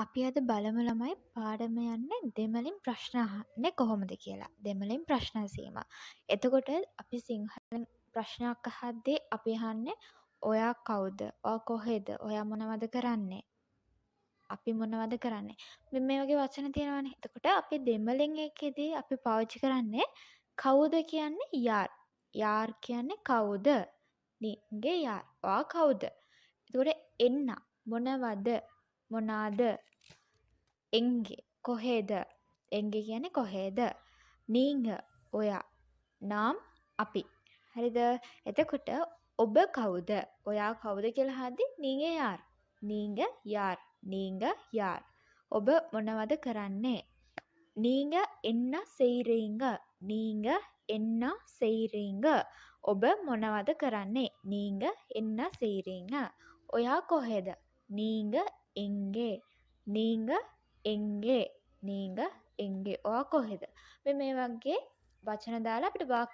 අපි අද බලමු ළමයි පාඩම යන්නේ දෙමළෙන් ප්‍රශ්න අහන්නේ කොහොමද කියලා. දෙමළෙන් ප්‍රශ්න සීමා. එතකොට අපි සිංහලෙන් ප්‍රශ්නයක් අහද්දී අපි අහන්නේ ඔයා කවුද? ඔයා කොහෙද? ඔයා මොනවද කරන්නේ? අපි මොනවද කරන්නේ? මේ වගේ වචන තියෙනවානේ. එතකොට අපි දෙමළෙන් එකේදී අපි පාවිච්චි කරන්නේ කවුද කියන්නේ යාර්. යාර් කියන්නේ කවුද? නිගේ යාර්. ඔයා කවුද? එතකොට එන්න මොනවද? මොනාද? එංගෙ කොහෙද? එංගෙ කියන්නේ කොහෙද? නීග ඔයා. නාම් අපි. හරිද? එතකොට ඔබ කවුද? ඔයා කවුද කියලා අහද්දී නීග යාර්. නීග යාර්. නීග යාර්. ඔබ මොනවද කරන්නේ? නීග එන්න செய்றீங்க. නීග එන්න செய்றீங்க. ඔබ මොනවද කරන්නේ? නීග එන්න செய்றீங்க. ඔයා කොහෙද? නීග එංගේ. නීග එංගේ. නීග එංගේ. ඔයා කොහෙද? මේ වගේ වචන දාලා අපිට